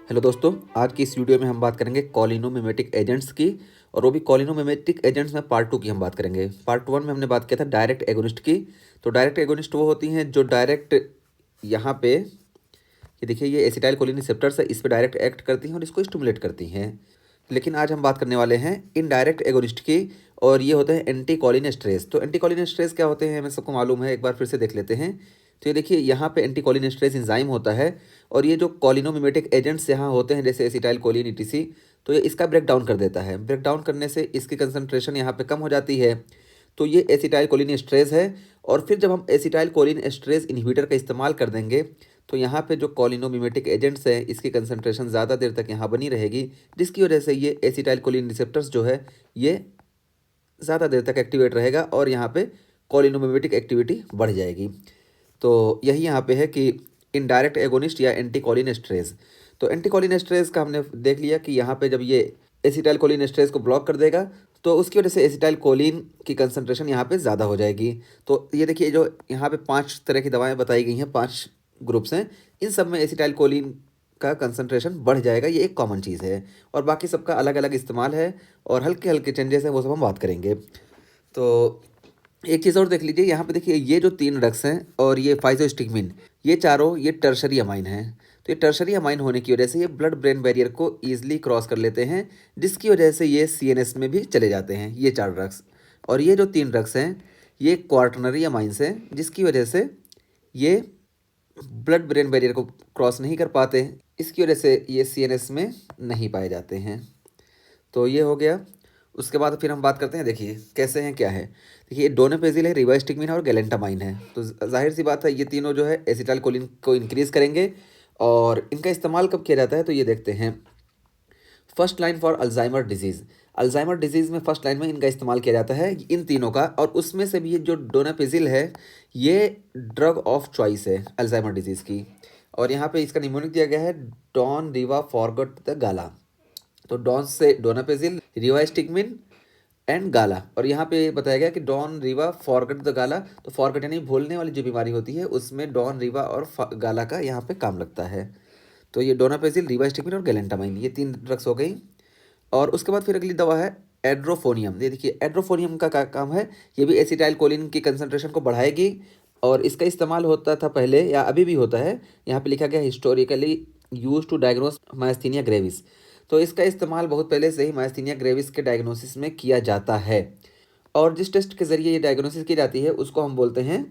Hello दोस्तों, आज की इस वीडियो में हम बात करेंगे कॉलिनोमिमेटिक एजेंट्स की। और वो भी कॉलिनोमिमेटिक एजेंट्स में पार्ट 2 की हम बात करेंगे। पार्ट 1 में हमने बात किया था डायरेक्ट एगोनिस्ट की। तो डायरेक्ट एगोनिस्ट वो होती हैं जो डायरेक्ट यहाँ पे ये देखिए, ये एसिटाइल कोलिन रिसेप्टर्स है, इस पे डायरेक्ट एक्ट करती हैं और इसको स्टिमुलेट करती हैं। लेकिन आज हम बात करने वाले हैं इनडायरेक्ट एगोनिस्ट की, और ये होते हैं एंटी कोलिनेस्टरेज। तो एंटी कोलिनेस्टरेज क्या होते हैं हमें सबको मालूम है, एक बार फिर से देख लेते हैं। तो ये देखिए, यहाँ पे एंटी कोलिनेस्टरेज एंजाइम होता है, और ये जो कॉलिनोमिमेटिक एजेंट्स यहाँ होते हैं जैसे एसिटाइल कोलिन ईटीसी, तो ये इसका ब्रेक डाउन कर देता है। ब्रेक डाउन करने से इसकी कंसंट्रेशन यहाँ पे कम हो जाती है। तो ये एसिटाइल कोलिन एस्ट्रेज है। और फिर जब हम एसिटाइल कोलिन एस्ट्रेज इन्हीबिटर का इस्तेमाल कर देंगे तो यहाँ पे जो कॉलिनोमिमेटिक एजेंट्स है इसकी कंसंट्रेशन ज़्यादा देर तक यहाँ बनी रहेगी, जिसकी वजह से ये एसिटाइल कोलिन रिसेप्टर्स जो है ये ज़्यादा देर तक एक्टिवेट रहेगा और यहाँ पे कॉलिनोमिमेटिक एक्टिविटी बढ़ जाएगी। तो यही यहाँ पे है कि इनडायरेक्ट एगोनिस्ट या एंटी कोलिन एस्ट्रेज। तो एंटी कोलिन एस्ट्रेज का हमने देख लिया कि यहाँ पे जब ये एसिटाइल कोलिन एस्ट्रेज को ब्लॉक कर देगा तो उसकी वजह से एसिटाइल कोलिन की कंसंट्रेशन यहाँ पे ज़्यादा हो जाएगी। तो ये देखिए, जो यहाँ पे 5 तरह की दवाएं बताई गई हैं, 5 ग्रुप्स हैं, इन सब में एसिटाइल कोलिन का कंसंट्रेशन बढ़ जाएगा, ये एक कॉमन चीज़ है। और बाकी सबका अलग अलग इस्तेमाल है और हल्के हल्के चेंजेस हैं, वो सब हम बात करेंगे। तो एक चीज़ और देख लीजिए, यहाँ पे देखिए, ये जो 3 ड्रग्स हैं और ये फाइजोस्टिग्मिन, ये चारों ये टर्शरी अमाइन हैं। तो ये टर्शरी अमाइन होने की वजह से ये ब्लड ब्रेन बैरियर को ईजिली क्रॉस कर लेते हैं, जिसकी वजह से ये सीएनएस में भी चले जाते हैं, ये 4 ड्रग्स। और ये जो 3 ड्रग्स हैं ये क्वार्टनरी अमाइंस हैं, जिसकी वजह से ये ब्लड ब्रेन बैरियर को क्रॉस नहीं कर पाते, इसकी वजह से ये सीएनएस में नहीं पाए जाते हैं। तो ये हो गया। उसके बाद फिर हम बात करते हैं, देखिए कैसे हैं क्या है। देखिए, डोनापेजिल है, रिवास्टिग्मिन है और गैलेंटामाइन है। तो जाहिर सी बात है ये तीनों जो है एसिटाइल कोलिन को इंक्रीज़ करेंगे। और इनका इस्तेमाल कब किया जाता है तो ये देखते हैं। First line for Alzheimer disease, Alzheimer disease में फर्स्ट लाइन में इनका इस्तेमाल किया जाता है, इन तीनों का। और उसमें से भी ये जो डोनापेजिल है ये ड्रग ऑफ चॉइस है अल्जाइमर डिजीज़ की। और यहाँ पे इसका निमोनिक दिया गया है डॉन रिवा फॉरगट द गाला। तो डॉन से डोनापेजिल, रिवास्टिग्मिन एंड गाला। और यहाँ पे बताया गया कि डॉन रिवा फॉरगट द गाला, तो फॉरगट यानी भूलने वाली जो बीमारी होती है उसमें डॉन रिवा और गाला का यहाँ पे काम लगता है। तो ये डोनापेजिल, रिवास्टिग्मिन और गैलेंटामाइन, ये 3 ड्रग्स हो गई। और उसके बाद फिर अगली दवा है एड्रोफोनियम। ये देखिए, एड्रोफोनियम का क्या काम है, ये भी एसिटाइल कोलिन की कंसंट्रेशन को बढ़ाएगी। और इसका इस्तेमाल होता था पहले या अभी भी होता है, यहाँ पे लिखा गया historically use to diagnose myasthenia gravis. तो इसका इस्तेमाल बहुत पहले से ही मायस्थीनिया ग्रेविस के डायग्नोसिस में किया जाता है। और जिस टेस्ट के ज़रिए ये डायग्नोसिस की जाती है उसको हम बोलते हैं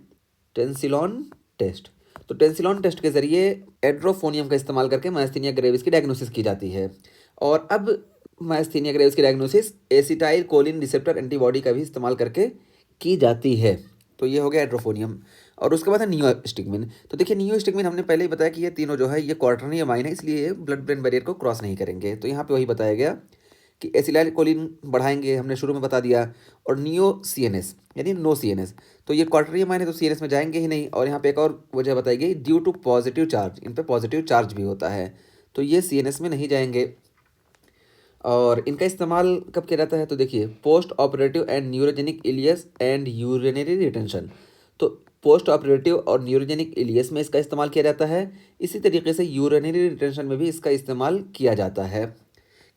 टेंसिलॉन टेस्ट। तो टेंसिलॉन टेस्ट के ज़रिए एड्रोफोनियम का इस्तेमाल करके मायस्थीनिया ग्रेविस की डायग्नोसिस की जाती है। और अब मायस्थीनिया ग्रेविस की diagnosis acetyl choline receptor antibody का भी इस्तेमाल करके की जाती है। तो ये हो गया एड्रोफोनियम। और उसके बाद है नियोस्टिग्मिन। तो देखिए, नियोस्टिग्मिन हमने पहले ही बताया कि ये तीनों जो है ये क्वार्टरनी अमाइन है, इसलिए ये ब्लड ब्रेन बैरियर को क्रॉस नहीं करेंगे। तो यहाँ पे वही बताया गया कि एसिटाइल कोलिन बढ़ाएंगे, हमने शुरू में बता दिया। और नियो सीएनएस यानी नो सीएनएस, तो ये क्वार्टरनी अमाइन है तो सीएनएस में जाएंगे ही नहीं। और यहाँ पे एक और वजह बताई गई, ड्यू टू पॉजिटिव चार्ज, इन पे पॉजिटिव चार्ज भी होता है तो ये सीएनएस में नहीं जाएंगे। और इनका इस्तेमाल कब किया जाता है तो देखिए, post operative and neurogenic ileus and urinary retention. तो पोस्ट ऑपरेटिव और न्यूरोजेनिक इलियस में इसका इस्तेमाल किया जाता है। इसी तरीके से यूरिनरी रिटेंशन में भी इसका इस्तेमाल किया जाता है,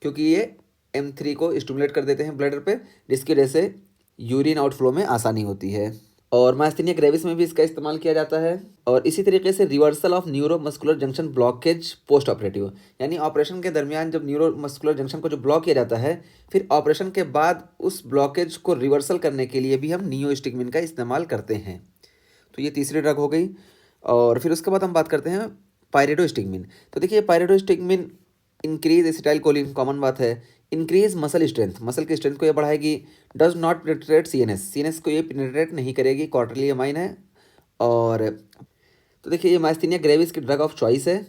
क्योंकि ये M3 को स्टिमुलेट कर देते हैं ब्लडर पे, जिसकी वजह से यूरिन आउटफ्लो में आसानी होती है। और मायस्थीनिया ग्रेविस में भी इसका इस्तेमाल किया जाता है। और इसी तरीके से reversal of neuromuscular junction blockage post operative, यानी ऑपरेशन के दरमियान जब न्यूरोमस्कुलर जंक्शन को जो ब्लॉक किया जाता है, फिर ऑपरेशन के बाद उस ब्लॉकेज को रिवर्सल करने के लिए भी हम नियोस्टिग्मिन का इस्तेमाल करते हैं। तो ये तीसरी ड्रग हो गई। और फिर उसके बाद हम बात करते हैं पायरिडोस्टिग्मिन। तो देखिए, पायरिडोस्टिग्मिन इंक्रीज एसिटाइल कोलिन, कॉमन बात है। इंक्रीज मसल स्ट्रेंथ, मसल की स्ट्रेंथ को ये बढ़ाएगी। Does not penetrate CNS, CNS को ये पेनिट्रेट नहीं करेगी, क्वार्टरली अमाइन है। और तो देखिए, ये मायस्थीनिया ग्रेविस की ड्रग ऑफ चॉइस है,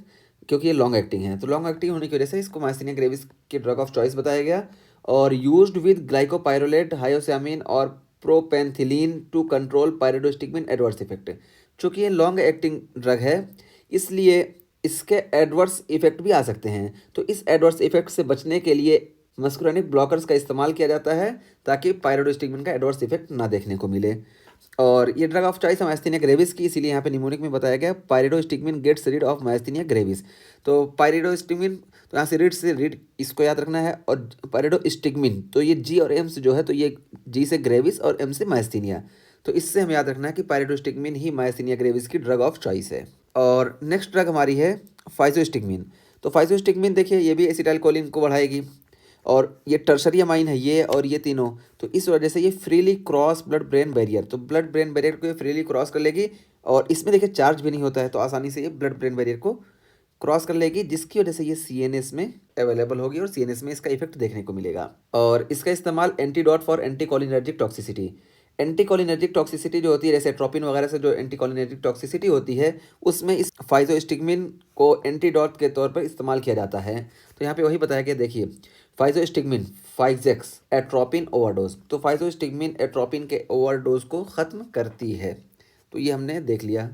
क्योंकि ये लॉन्ग एक्टिंग है। तो लॉन्ग एक्टिंग होने की वजह से इसको मायस्थीनिया ग्रेविस की ड्रग ऑफ चॉइस बताया गया। और यूज्ड विद ग्लाइकोपाइरोलेट, हायोसामिन और प्रोपेंथिलीन टू कंट्रोल पायरिडोस्टिग्मिन एडवर्स इफेक्ट। चूँकि ये लॉन्ग एक्टिंग ड्रग है इसलिए इसके एडवर्स इफेक्ट भी आ सकते हैं। तो इस एडवर्स इफेक्ट से बचने के लिए मस्कुरानिक ब्लॉकर्स का इस्तेमाल किया जाता है, ताकि पायरिडोस्टिग्मिन का एडवर्स इफेक्ट ना देखने को मिले। और ये ड्रग ऑफ चॉइस है मायस्थीनिया ग्रेविस की, इसीलिए यहाँ पे निमोनिक में बताया गया pyridostigmine gets rid of myasthenia gravis. तो पायरिडोस्टिग्मिन तो यहाँ से रीड इसको याद रखना है। और पायरिडोस्टिग्मिन, तो ये जी और एम से जो है, तो ये जी से ग्रेविस और एम से मायस्थीनिया। तो इससे हमें याद रखना है कि पायरिडोस्टिग्मिन ही मायस्थीनिया ग्रेविस की ड्रग ऑफ चॉइस है। और नेक्स्ट ड्रग हमारी है फाइजोस्टिग्मिन। तो फाइजोस्टिग्मिन देखिए ये भी एसिटाइलकोलिन को बढ़ाएगी, और ये टर्शरी अमाइन है ये और ये तीनों। तो इस वजह से ये freely cross blood brain barrier, तो ब्लड ब्रेन बैरियर को ये फ्रीली क्रॉस कर लेगी। और इसमें देखिए चार्ज भी नहीं होता है, तो आसानी से ये ब्लड ब्रेन बैरियर को क्रॉस कर लेगी, जिसकी वजह से ये सीएनएस में अवेलेबल होगी और सीएनएस में इसका इफेक्ट देखने को मिलेगा। और इसका इस्तेमाल antidote for anticholinergic toxicity, anticholinergic toxicity जो होती है, जैसे एट्रोपिन वगैरह से जो एंटीकोलिनर्जिक टॉक्सिसिटी होती है, उसमें इस फाइजोस्टिग्मिन को एंटीडोट के तौर पर इस्तेमाल किया जाता है। तो यहाँ पे वही बताया गया, देखिए फाइजोस्टिग्मिन फाइजेक्स एट्रोपिन ओवरडोज, तो फाइजोस्टिग्मिन एट्रोपिन के ओवरडोज को ख़त्म करती है। तो ये हमने देख लिया।